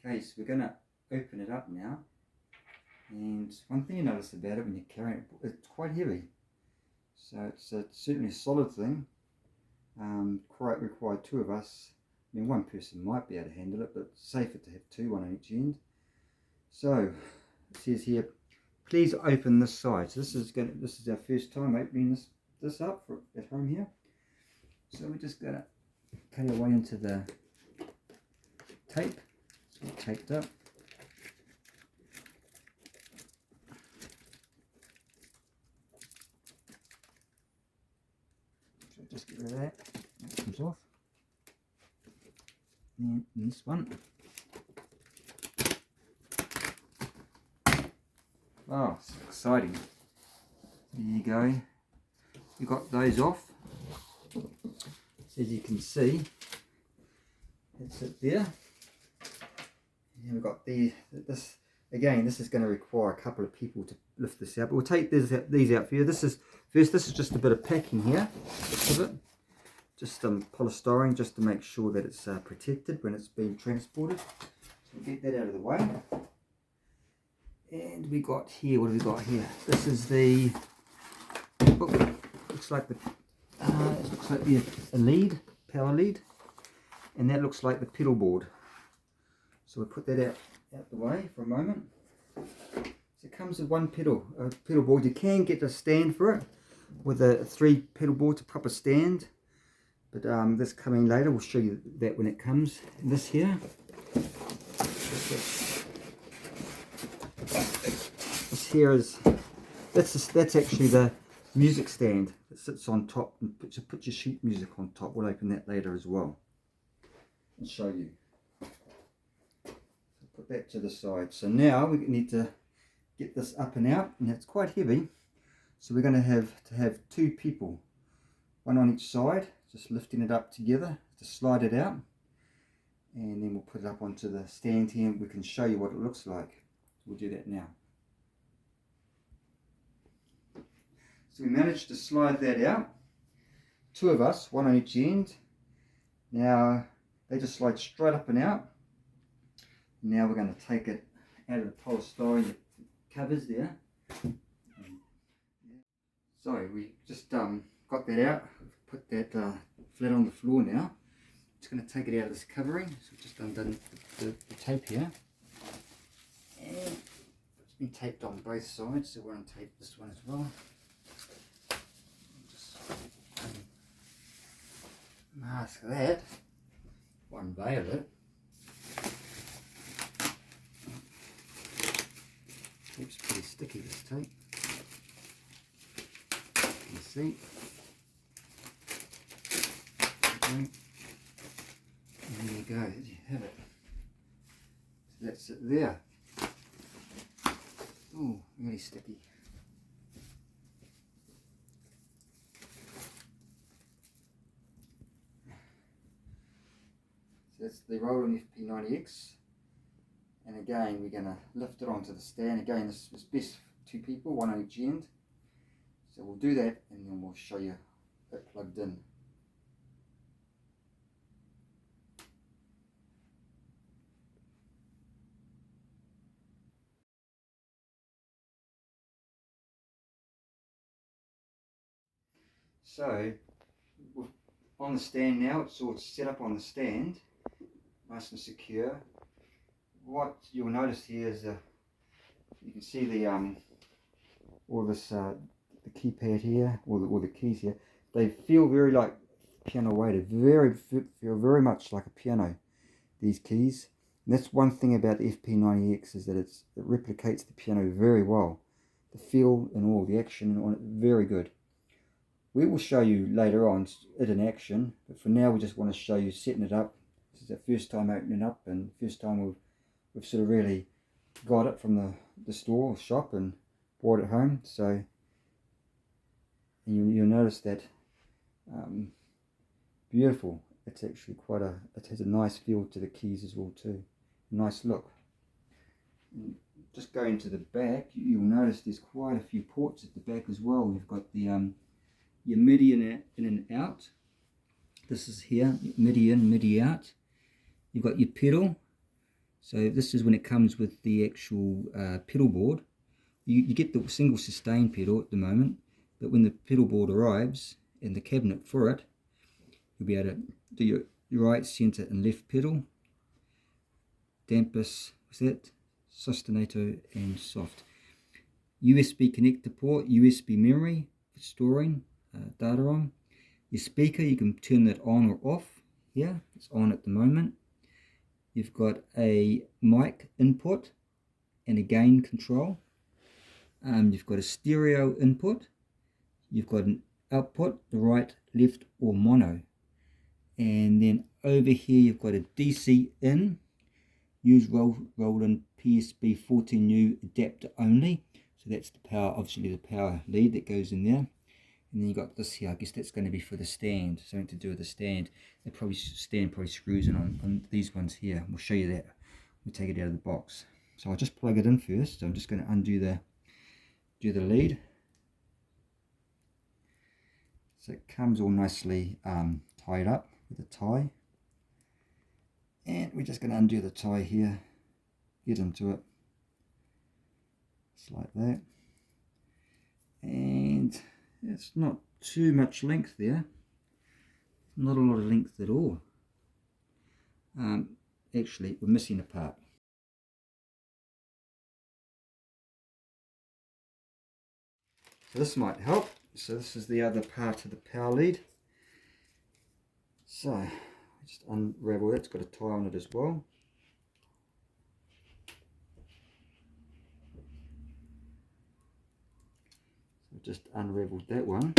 Okay, so we're going to open it up now. And one thing you notice about it when you're carrying it, it's quite heavy. So it's certainly a solid thing. Quite required two of us. I mean, one person might be able to handle it, but it's safer to have two, one on each end. So it says here, please open this side. So this is our first time opening this up at home here. So we're just going to cut our way into the tape. It's all taped up. So just get rid of that. That comes off. And this one. Oh, it's exciting. There you go. We got those off. So as you can see, that's it there. And we've got this again. This is going to require a couple of people to lift this out, but we'll take these out for you. This is just a bit of packing here. Of it. Just polystyrene, just to make sure that it's protected when it's being transported. So we'll get that out of the way. And we got here, what have we got here? This is the, looks like a lead, power lead, and that looks like the pedal board. So we'll put that out the way for a moment. So it comes with one pedal board. You can get a stand for it with a 3 pedal board, a proper stand. But this coming later, we'll show you that when it comes. And this here, that's actually the music stand that sits on top and puts your sheet music on top. We'll open that later as well and show you. So put that to the side. So now we need to get this up and out, and it's quite heavy. So we're going to have 2 people, one on each side, just lifting it up together to slide it out, and then we'll put it up onto the stand here and we can show you what it looks like. We'll do that now. So we managed to slide that out, 2 of us, one on each end. Now they just slide straight up and out. Now we're going to take it out of the polystyrene covers there. So we just got that out, put that flat on the floor now. Just going to take it out of this covering. So we've just undone the tape here. And it's been taped on both sides, so we're going to tape this one as well. Just mask that, or unveil it. Tape's pretty sticky, this tape. You can see. Okay. And there you go, there you have it. So that's it there. Oh, really sticky. So that's the Roland FP-90X. And again, we're going to lift it onto the stand. Again, this is best for 2 people, one on each end. So we'll do that and then we'll show you it plugged in. So on the stand now, it's all set up on the stand, nice and secure. What you'll notice here is you can see the all this the keypad here, or the keys here. They feel very like piano weighted, feel very much like a piano. These keys, and that's one thing about the FP-90X, is that it replicates the piano very well. The feel and all the action on it, very good. We will show you later on it in action, but for now we just want to show you setting it up. This is our first time opening up, and first time we've sort of really got it from the store or shop and brought it home. So you'll notice that beautiful. It's actually it has a nice feel to the keys as well too. Nice look. And just going to the back, you'll notice there's quite a few ports at the back as well. We've got the your MIDI in and out. This is here, MIDI in, MIDI out. You've got your pedal. So this is when it comes with the actual pedal board. You get the single sustain pedal at the moment, but when the pedal board arrives and the cabinet for it, you'll be able to do your right, center and left pedal, dampus, what's that? Sostenido and soft. USB connector port, USB memory for storing data on. Your speaker, you can turn that on or off here. It's on at the moment. You've got a mic input and a gain control. You've got a stereo input. You've got an output, the right, left or mono. And then over here you've got a DC in. Use Roland PSB14U adapter only. So that's the power, obviously the power lead that goes in there. And then you got this here, I guess that's going to be for the stand, something to do with the stand. The stand probably screws in on these ones here. We'll show you that. We'll take it out of the box. So I'll just plug it in first. So I'm just going to undo the lead. So it comes all nicely tied up with a tie. And we're just going to undo the tie here, get into it, just like that. And it's not too much length there, not a lot of length at all. Actually, we're missing a part. So this might help. So this is the other part of the power lead. So just unravel it. It's got a tie on it as well. So just unraveled that one.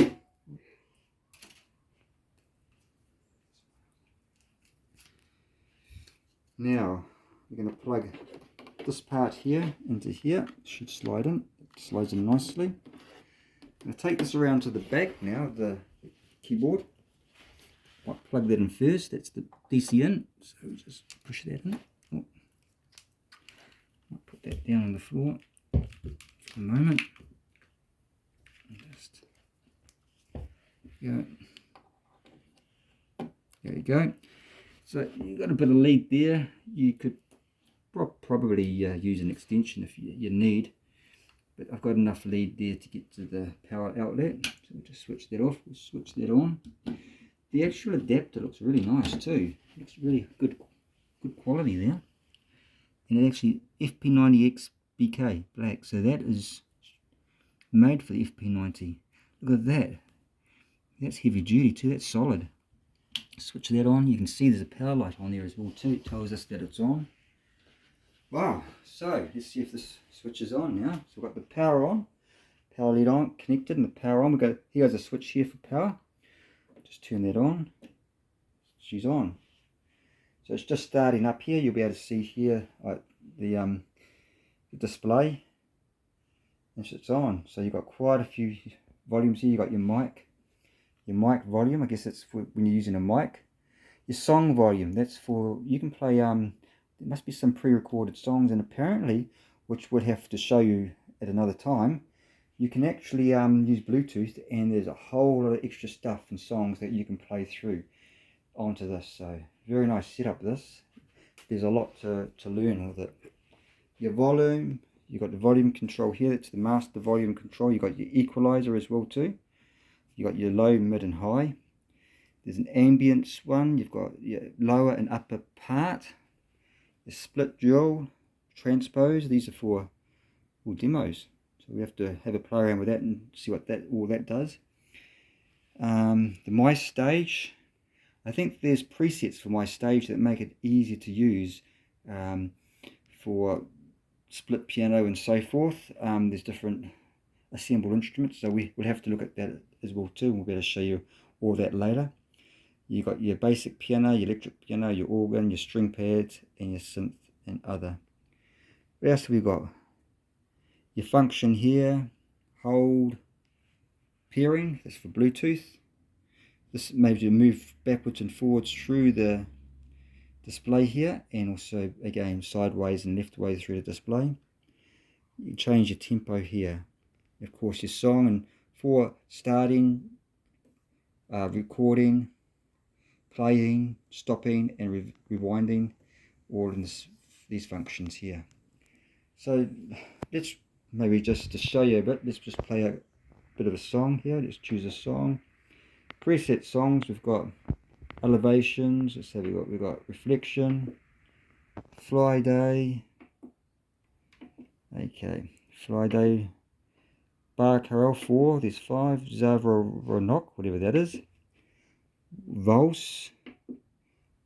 Now we're going to plug this part here into here. It should slide in. It slides in nicely. I'm going to take this around to the back now of the keyboard. I'll plug that in first. That's the DC in. So just push that in. Oh. I'll put that down on the floor for a moment. Just go. There you go. So you've got a bit of lead there. You could probably use an extension if you need. But I've got enough lead there to get to the power outlet. So we'll just switch that off. We'll switch that on. The actual adapter looks really nice too. It looks really good quality there. And it actually FP-90X BK black. So that is made for the FP-90. Look at that. That's heavy duty too. That's solid. Switch that on. You can see there's a power light on there as well too. It tells us that it's on. Wow. So let's see if this switches on now. So we've got the power on, power lead on, connected, and the power on. Here goes a switch here for power. Just turn that on. She's on. So it's just starting up here. You'll be able to see here the display. And it's on. So you've got quite a few volumes here. You've got your mic volume. I guess that's for when you're using a mic. Your song volume. That's for, you can play, there must be some pre-recorded songs, and apparently, which we'll have to show you at another time, you can actually use Bluetooth, and there's a whole lot of extra stuff and songs that you can play through onto this. So very nice setup this. There's a lot to learn with it. Your volume, you've got the volume control here. It's the master volume control. You've got your equalizer as well too. You've got your low, mid and high. There's an ambience one. You've got your lower and upper part. The split dual, transpose. These are for demos. So we have to have a play around with that and see what all that does. The My Stage. I think there's presets for My Stage that make it easier to use for split piano and so forth. There's different assembled instruments, so we'll have to look at that as well too. We'll be able to show you all that later. You've got your basic piano, your electric piano, your organ, your string pads, and your synth and other. What else have we got? Your function here, hold, pairing, that's for Bluetooth. This makes you move backwards and forwards through the display here, and also again sideways and leftways through the display. You change your tempo here. Of course your song, and for starting, recording, playing, stopping and rewinding, all in this these functions here. So let's maybe just to show you a bit, let's just play a bit of a song here. Let's choose a song. Preset songs, we've got elevations, let's say we've got reflection, fly day, okay, fly day, bar carol 4, there's 5, Zavronok, whatever that is, valse,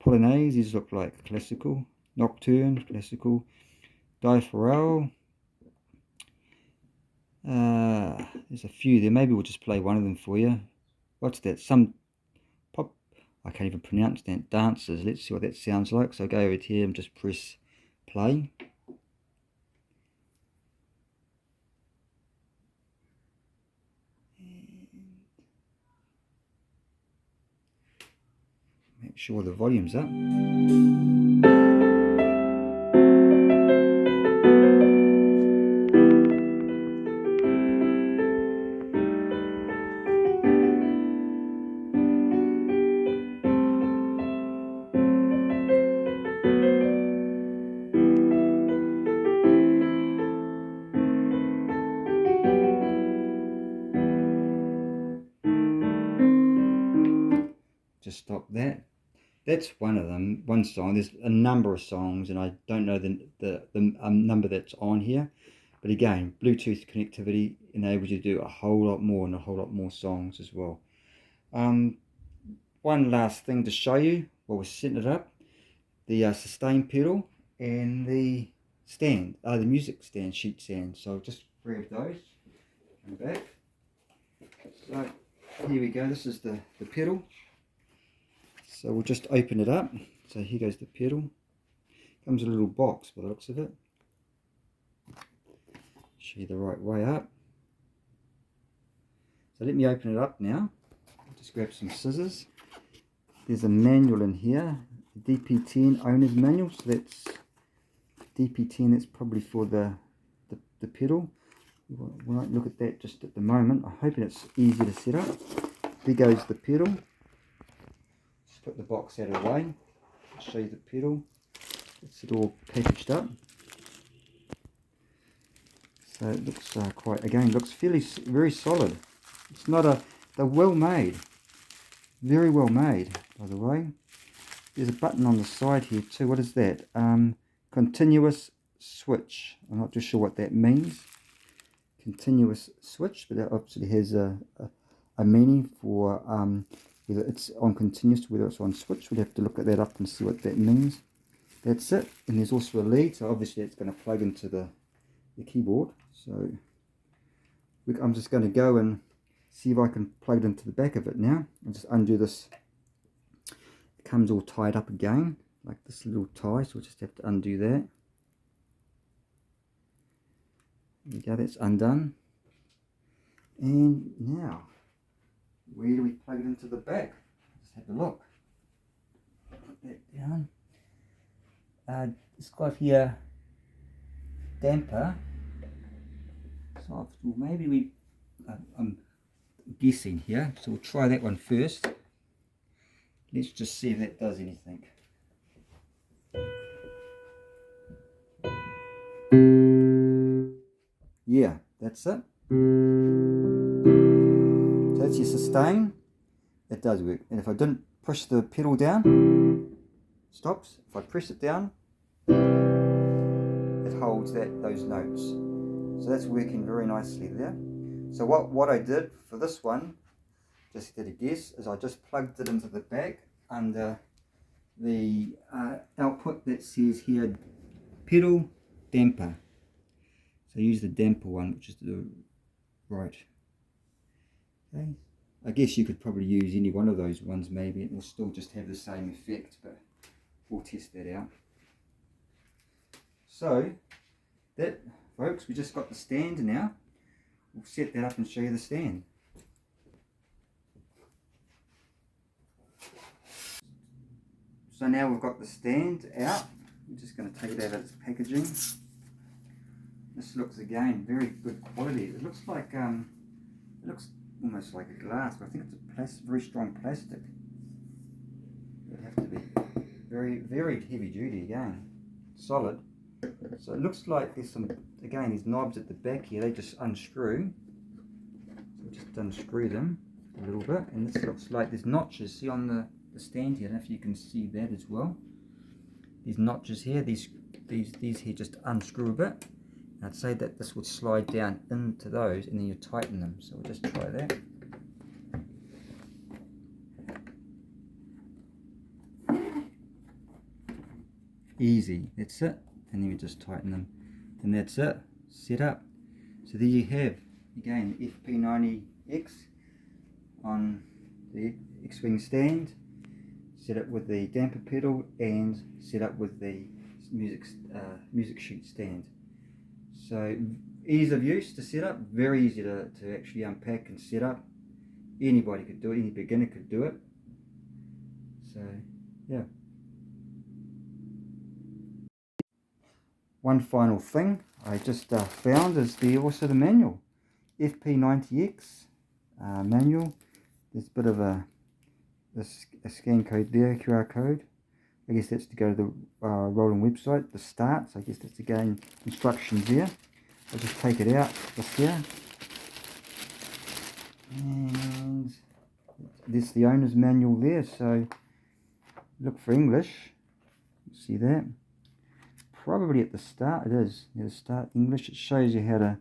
polonaise, these look like classical, nocturne, classical, diaphoral, there's a few there, maybe we'll just play one of them for you. What's that? Some pop, I can't even pronounce that, dancers. Let's see what that sounds like. So go over here and just press play. Make sure the volume's up. Just stop that. That's one of them, one song. There's a number of songs, and I don't know the number that's on here. But again, Bluetooth connectivity enables you to do a whole lot more and a whole lot more songs as well. One last thing to show you while we're setting it up: the sustain pedal and the stand, the music stand, sheet stand. So just grab those, come back. So here we go. This is the pedal. So we'll just open it up. So here goes the pedal. Comes in a little box by the looks of it. Show you the right way up. So let me open it up now. Just grab some scissors. There's a manual in here, the DP10 owner's manual. So that's DP10. That's probably for the pedal. We won't look at that just at the moment. I'm hoping it's easy to set up. There goes the pedal. Put the box out of the way, show you the pedal. It's it all packaged up. So it looks looks very solid. It's not they're well made, very well made, by the way. There's a button on the side here too. What is that? Continuous switch. I'm not too sure what that means. Continuous switch, but that obviously has a meaning for whether it's on continuous, whether it's on switch. We'll have to look at that up and see what that means. That's it. And there's also a lead, so obviously it's going to plug into the keyboard. So I'm just going to go and see if I can plug it into the back of it now. I'll just undo this. It comes all tied up again, like this little tie, so we'll just have to undo that. There we go, that's undone. And now, where do we plug it into the back? Let's have a look. Put that down. It's got here damper. Soft. Well, maybe we. I'm guessing here, so we'll try that one first. Let's just see if that does anything. Yeah, that's it. So that's your sustain. It does work. And if I didn't push the pedal down, stops. If I press it down, it holds those notes. So that's working very nicely there. So what I did for this one, just did a guess, is I just plugged it into the back under the output that says here pedal damper. So use the damper one, which is the right. Okay. I guess you could probably use any one of those ones, maybe it will still just have the same effect, but we'll test that out. So that, folks, we just got the stand now. We'll set that up and show you the stand. So now we've got the stand out. I'm just going to take it out of its packaging. This looks, again, very good quality. It looks like it looks almost like a glass, but I think it's a very strong plastic. It'd have to be very, very heavy duty again, solid. So it looks like there's some, again, these knobs at the back here, they just unscrew. So we'll just unscrew them a little bit, and this looks like there's notches, see on the stand here, I don't know if you can see that as well. These notches here, these here just unscrew a bit. And I'd say that this would slide down into those, and then you tighten them. So we'll just try that. Easy, that's it. And then we just tighten them, and that's it. Set up. So there you have, again, FP-90X on the X-Wing stand. Set up with the damper pedal and set up with the music sheet stand. So ease of use to set up, very easy to actually unpack and set up. Anybody could do it, any beginner could do it. So yeah. One final thing I just found is also the manual. FP-90X manual. There's a bit of a scan code there, QR code. I guess that's to go to the Roland website, the starts. I guess that's again instructions there. I'll just take it out just here. And there's the owner's manual there, so look for English. See that? Probably at the start it is. Yeah, the start English. It shows you how to.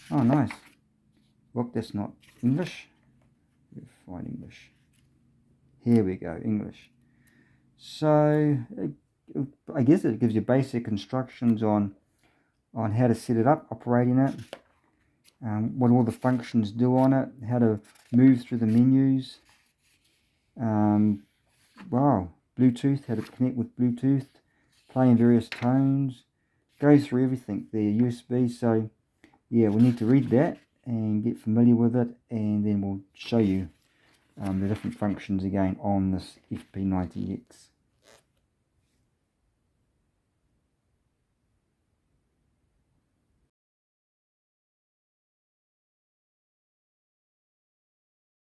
Oh, nice. Look, that's not English. Find English. Here we go, English. So I guess it gives you basic instructions on how to set it up, operating it, what all the functions do on it, how to move through the menus. Wow, Bluetooth, how to connect with Bluetooth, playing various tones, goes through everything. The USB. So yeah, we need to read that and get familiar with it, and then we'll show you the different functions again on this FP-90X.